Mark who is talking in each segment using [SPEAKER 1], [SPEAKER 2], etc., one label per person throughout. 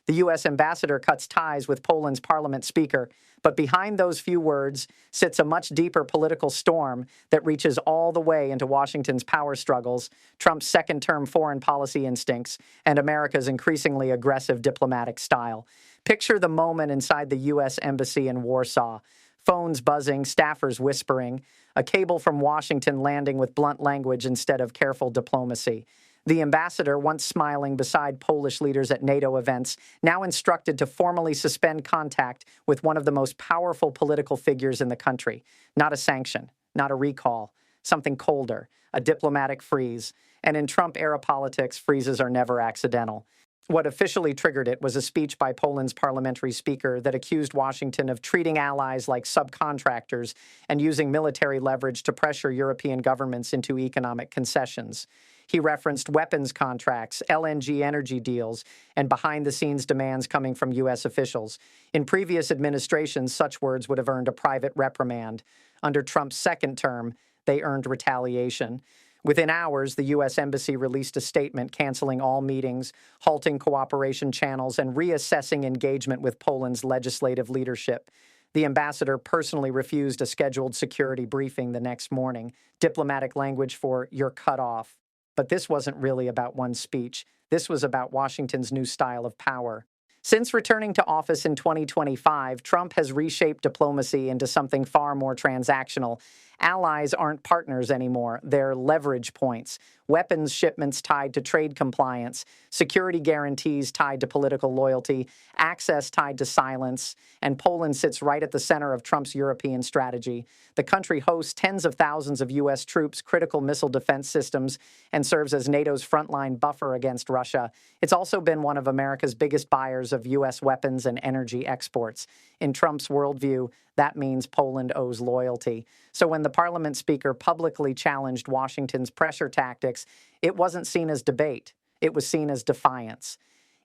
[SPEAKER 1] The U.S. ambassador cuts ties with Poland's parliament speaker, but behind those few words sits a much deeper political storm that reaches all the way into Washington's power struggles, Trump's second-term foreign policy instincts, and America's increasingly aggressive diplomatic style. Picture the moment inside the U.S. Embassy in Warsaw. Phones buzzing, staffers whispering, a cable from Washington landing with blunt language instead of careful diplomacy. The ambassador, once smiling beside Polish leaders at NATO events, now instructed to formally suspend contact with one of the most powerful political figures in the country. Not a sanction, not a recall, something colder, a diplomatic freeze. And in Trump-era politics, freezes are never accidental. What officially triggered it was a speech by Poland's parliamentary speaker that accused Washington of treating allies like subcontractors and using military leverage to pressure European governments into economic concessions. He referenced weapons contracts, LNG energy deals, and behind-the-scenes demands coming from U.S. officials. In previous administrations, such words would have earned a private reprimand. Under Trump's second term, they earned retaliation. Within hours, the U.S. Embassy released a statement canceling all meetings, halting cooperation channels, and reassessing engagement with Poland's legislative leadership. The ambassador personally refused a scheduled security briefing the next morning, diplomatic language for "you're cut off." But this wasn't really about one speech. This was about Washington's new style of power. Since returning to office in 2025, Trump has reshaped diplomacy into something far more transactional. Allies aren't partners anymore. They're leverage points. Weapons shipments tied to trade compliance, security guarantees tied to political loyalty, access tied to silence, and Poland sits right at the center of Trump's European strategy. The country hosts tens of thousands of U.S. troops, critical missile defense systems, and serves as NATO's frontline buffer against Russia. It's also been one of America's biggest buyers of U.S. weapons and energy exports. In Trump's worldview, that means Poland owes loyalty. So when the parliament speaker publicly challenged Washington's pressure tactics, it wasn't seen as debate. It was seen as defiance.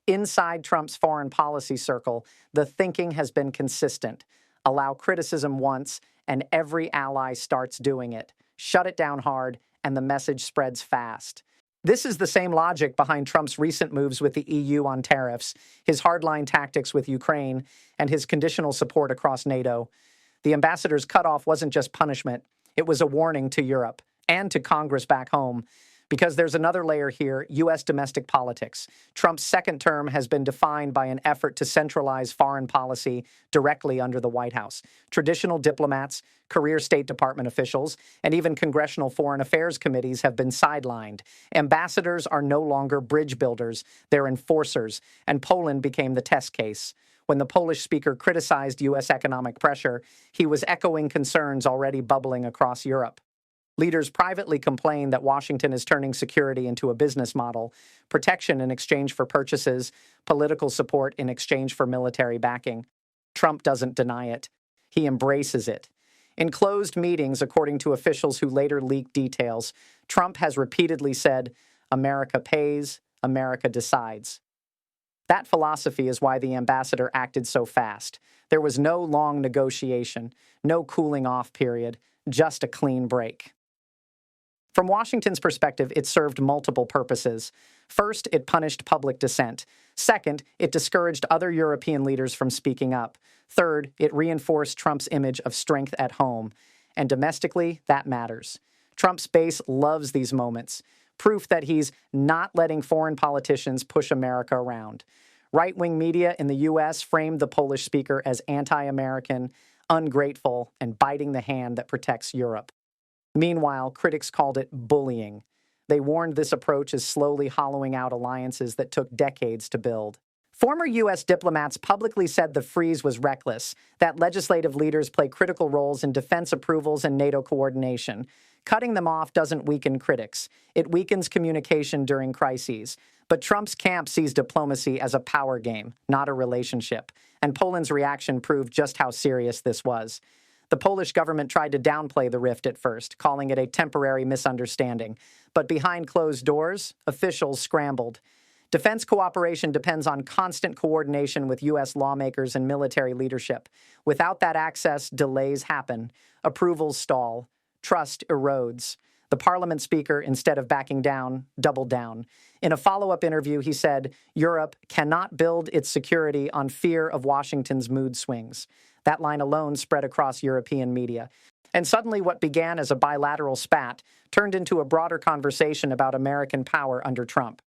[SPEAKER 1] Inside Trump's foreign policy circle, the thinking has been consistent. Allow criticism once, and every ally starts doing it. Shut it down hard, and the message spreads fast. This is the same logic behind Trump's recent moves with the EU on tariffs, his hardline tactics with Ukraine, and his conditional support across NATO. The ambassador's cutoff wasn't just punishment. It was a warning to Europe and to Congress back home. Because there's another layer here, U.S. domestic politics. Trump's second term has been defined by an effort to centralize foreign policy directly under the White House. Traditional diplomats, career State Department officials, and even congressional foreign affairs committees have been sidelined. Ambassadors are no longer bridge builders, they're enforcers, and Poland became the test case. When the Polish speaker criticized U.S. economic pressure, he was echoing concerns already bubbling across Europe. Leaders privately complain that Washington is turning security into a business model, protection in exchange for purchases, political support in exchange for military backing. Trump doesn't deny it. He embraces it. In closed meetings, according to officials who later leaked details, Trump has repeatedly said, "America pays, America decides." That philosophy is why the ambassador acted so fast. There was no long negotiation, no cooling off period, just a clean break. From Washington's perspective, it served multiple purposes. First, it punished public dissent. Second, it discouraged other European leaders from speaking up. Third, it reinforced Trump's image of strength at home. And domestically, that matters. Trump's base loves these moments, proof that he's not letting foreign politicians push America around. Right-wing media in the U.S. framed the Polish speaker as anti-American, ungrateful, and biting the hand that protects Europe. Meanwhile, critics called it bullying. They warned this approach is slowly hollowing out alliances that took decades to build. Former U.S. diplomats publicly said the freeze was reckless, that legislative leaders play critical roles in defense approvals and NATO coordination. Cutting them off doesn't weaken critics. It weakens communication during crises. But Trump's camp sees diplomacy as a power game, not a relationship. And Poland's reaction proved just how serious this was. The Polish government tried to downplay the rift at first, calling it a temporary misunderstanding. But behind closed doors, officials scrambled. Defense cooperation depends on constant coordination with U.S. lawmakers and military leadership. Without that access, delays happen. Approvals stall. Trust erodes. The parliament speaker, instead of backing down, doubled down. In a follow-up interview, he said, Europe cannot build its security on fear of Washington's mood swings. That line alone spread across European media. And suddenly what began as a bilateral spat turned into a broader conversation about American power under Trump.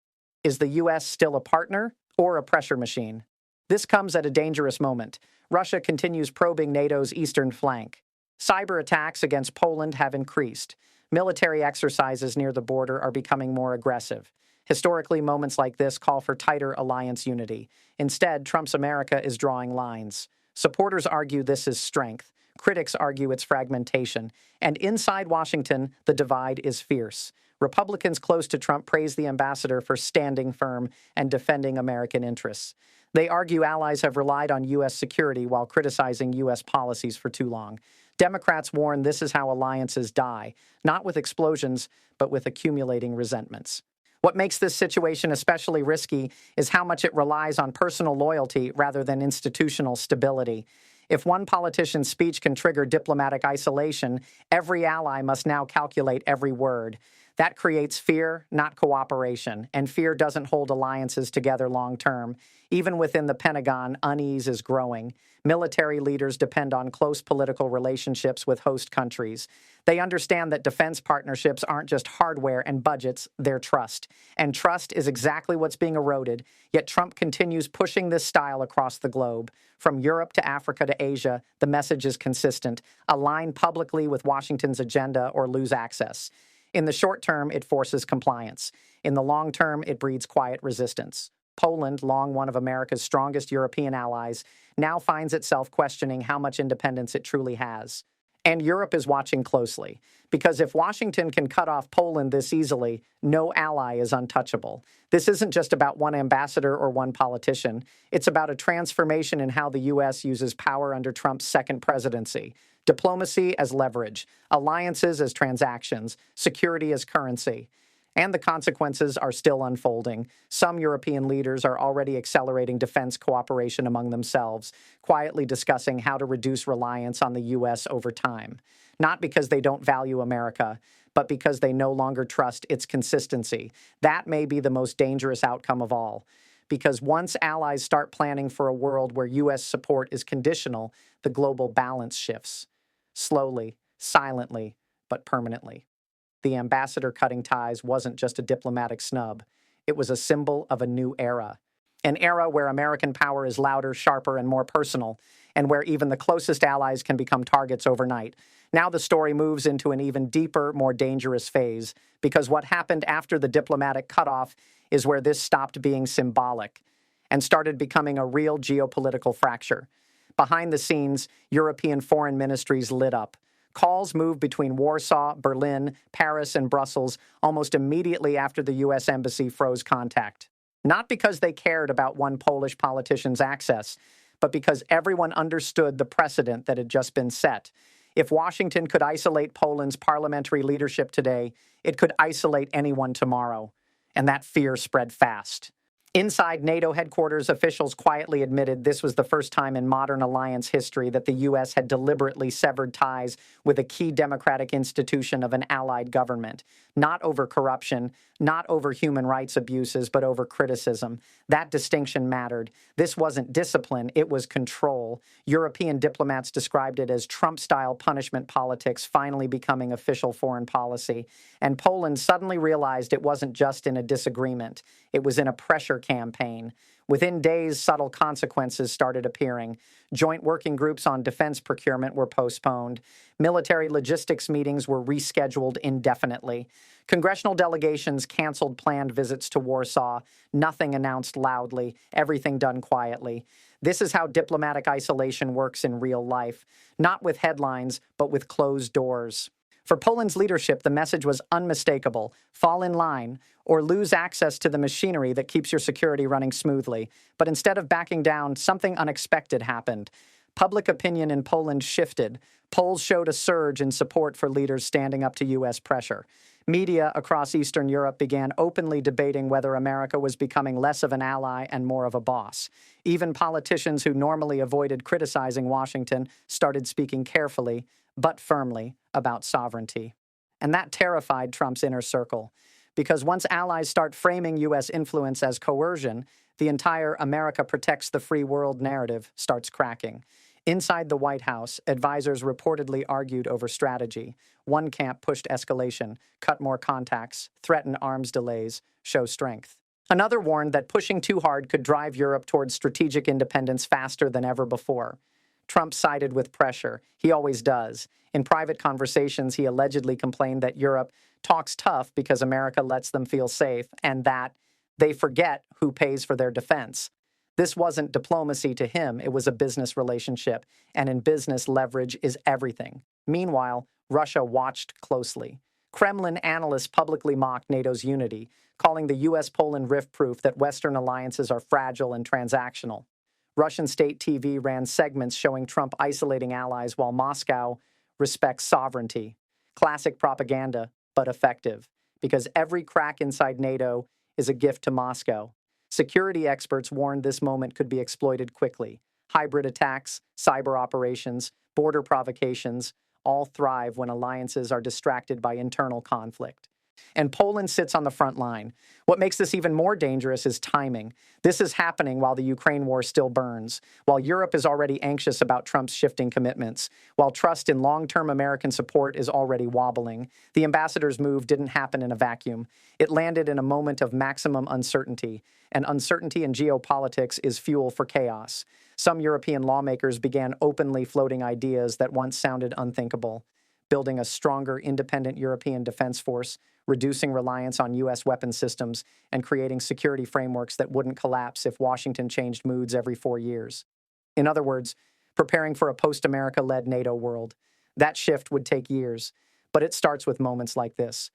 [SPEAKER 1] Is the U.S. still a partner or a pressure machine? This comes at a dangerous moment. Russia continues probing NATO's eastern flank. Cyber attacks against Poland have increased. Military exercises near the border are becoming more aggressive. Historically, moments like this call for tighter alliance unity. Instead, Trump's America is drawing lines. Supporters argue this is strength. Critics argue it's fragmentation. And inside Washington, the divide is fierce. Republicans close to Trump praise the ambassador for standing firm and defending American interests. They argue allies have relied on U.S. security while criticizing U.S. policies for too long. Democrats warn this is how alliances die, not with explosions, but with accumulating resentments. What makes this situation especially risky is how much it relies on personal loyalty rather than institutional stability. If one politician's speech can trigger diplomatic isolation, every ally must now calculate every word. That creates fear, not cooperation, and fear doesn't hold alliances together long term. Even within the Pentagon, unease is growing. Military leaders depend on close political relationships with host countries. They understand that defense partnerships aren't just hardware and budgets, they're trust. And trust is exactly what's being eroded, yet Trump continues pushing this style across the globe. From Europe to Africa to Asia, the message is consistent. Align publicly with Washington's agenda or lose access. In the short term, it forces compliance. In the long term, it breeds quiet resistance. Poland, long one of America's strongest European allies, now finds itself questioning how much independence it truly has. And Europe is watching closely, because if Washington can cut off Poland this easily, no ally is untouchable. This isn't just about one ambassador or one politician. It's about a transformation in how the U.S. uses power under Trump's second presidency. Diplomacy as leverage, alliances as transactions, security as currency. And the consequences are still unfolding. Some European leaders are already accelerating defense cooperation among themselves, quietly discussing how to reduce reliance on the U.S. over time. Not because they don't value America, but because they no longer trust its consistency. That may be the most dangerous outcome of all. Because once allies start planning for a world where U.S. support is conditional, the global balance shifts. Slowly, silently, but permanently. The ambassador cutting ties wasn't just a diplomatic snub. It was a symbol of a new era. An era where American power is louder, sharper, and more personal, and where even the closest allies can become targets overnight. Now the story moves into an even deeper, more dangerous phase, because what happened after the diplomatic cutoff is where this stopped being symbolic and started becoming a real geopolitical fracture. Behind the scenes, European foreign ministries lit up. Calls moved between Warsaw, Berlin, Paris, and Brussels almost immediately after the U.S. Embassy froze contact. Not because they cared about one Polish politician's access, but because everyone understood the precedent that had just been set. If Washington could isolate Poland's parliamentary leadership today, it could isolate anyone tomorrow. And that fear spread fast. Inside NATO headquarters, officials quietly admitted this was the first time in modern alliance history that the U.S. had deliberately severed ties with a key democratic institution of an allied government. Not over corruption, not over human rights abuses, but over criticism. That distinction mattered. This wasn't discipline, it was control. European diplomats described it as Trump-style punishment politics finally becoming official foreign policy. And Poland suddenly realized it wasn't just in a disagreement. It was in a pressure campaign. Within days, subtle consequences started appearing. Joint working groups on defense procurement were postponed. Military logistics meetings were rescheduled indefinitely. Congressional delegations canceled planned visits to Warsaw. Nothing announced loudly, everything done quietly. This is how diplomatic isolation works in real life, not with headlines, but with closed doors. For Poland's leadership, the message was unmistakable: fall in line or lose access to the machinery that keeps your security running smoothly. But instead of backing down, something unexpected happened. Public opinion in Poland shifted. Polls showed a surge in support for leaders standing up to U.S. pressure. Media across Eastern Europe began openly debating whether America was becoming less of an ally and more of a boss. Even politicians who normally avoided criticizing Washington started speaking carefully, but firmly, about sovereignty. And that terrified Trump's inner circle. Because once allies start framing U.S. influence as coercion, the entire America protects the free world narrative starts cracking. Inside the White House, advisors reportedly argued over strategy. One camp pushed escalation, cut more contacts, threatened arms delays, show strength. Another warned that pushing too hard could drive Europe towards strategic independence faster than ever before. Trump sided with pressure. He always does. In private conversations, he allegedly complained that Europe talks tough because America lets them feel safe, and that they forget who pays for their defense. This wasn't diplomacy to him, it was a business relationship, and in business, leverage is everything. Meanwhile, Russia watched closely. Kremlin analysts publicly mocked NATO's unity, calling the U.S.-Poland rift proof that Western alliances are fragile and transactional. Russian state TV ran segments showing Trump isolating allies while Moscow respects sovereignty. Classic propaganda, but effective, because every crack inside NATO is a gift to Moscow. Security experts warned this moment could be exploited quickly. Hybrid attacks, cyber operations, border provocations all thrive when alliances are distracted by internal conflict. And Poland sits on the front line. What makes this even more dangerous is timing. This is happening while the Ukraine war still burns, while Europe is already anxious about Trump's shifting commitments, while trust in long-term American support is already wobbling. The ambassador's move didn't happen in a vacuum. It landed in a moment of maximum uncertainty, and uncertainty in geopolitics is fuel for chaos. Some European lawmakers began openly floating ideas that once sounded unthinkable. Building a stronger, independent European defense force, reducing reliance on U.S. weapons systems, and creating security frameworks that wouldn't collapse if Washington changed moods every 4 years. In other words, preparing for a post-America-led NATO world. That shift would take years, but it starts with moments like this.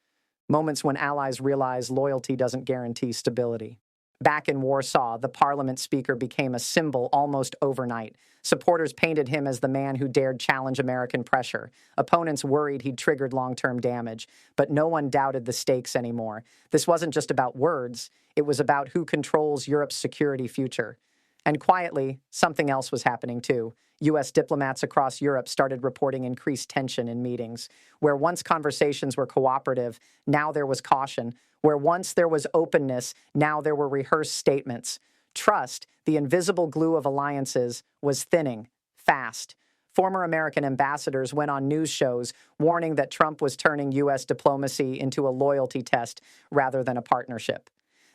[SPEAKER 1] Moments when allies realize loyalty doesn't guarantee stability. Back in Warsaw, the parliament speaker became a symbol almost overnight. Supporters painted him as the man who dared challenge American pressure. Opponents worried he'd triggered long-term damage, but no one doubted the stakes anymore. This wasn't just about words, it was about who controls Europe's security future. And quietly, something else was happening too. U.S. diplomats across Europe started reporting increased tension in meetings. Where once conversations were cooperative, now there was caution. Where once there was openness, now there were rehearsed statements. Trust, the invisible glue of alliances, was thinning, fast. Former American ambassadors went on news shows warning that Trump was turning U.S. diplomacy into a loyalty test rather than a partnership.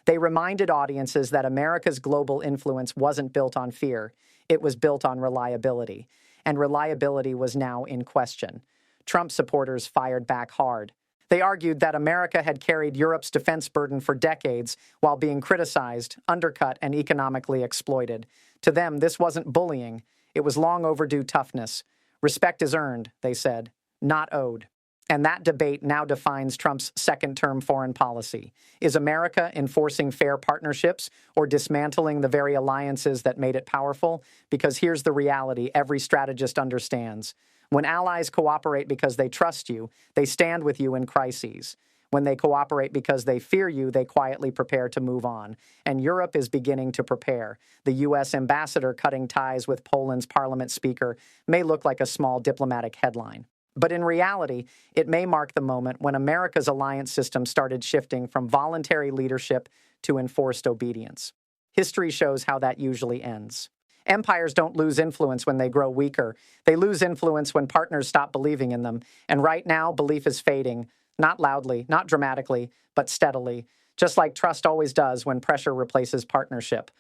[SPEAKER 1] They reminded audiences that America's global influence wasn't built on fear. It was built on reliability. And reliability was now in question. Trump supporters fired back hard. They argued that America had carried Europe's defense burden for decades while being criticized, undercut, and economically exploited. To them, this wasn't bullying. It was long overdue toughness. Respect is earned, they said, not owed. And that debate now defines Trump's second-term foreign policy. Is America enforcing fair partnerships or dismantling the very alliances that made it powerful? Because here's the reality every strategist understands. When allies cooperate because they trust you, they stand with you in crises. When they cooperate because they fear you, they quietly prepare to move on. And Europe is beginning to prepare. The U.S. ambassador cutting ties with Poland's parliament speaker may look like a small diplomatic headline. But in reality, it may mark the moment when America's alliance system started shifting from voluntary leadership to enforced obedience. History shows how that usually ends. Empires don't lose influence when they grow weaker. They lose influence when partners stop believing in them. And right now, belief is fading, not loudly, not dramatically, but steadily, just like trust always does when pressure replaces partnership.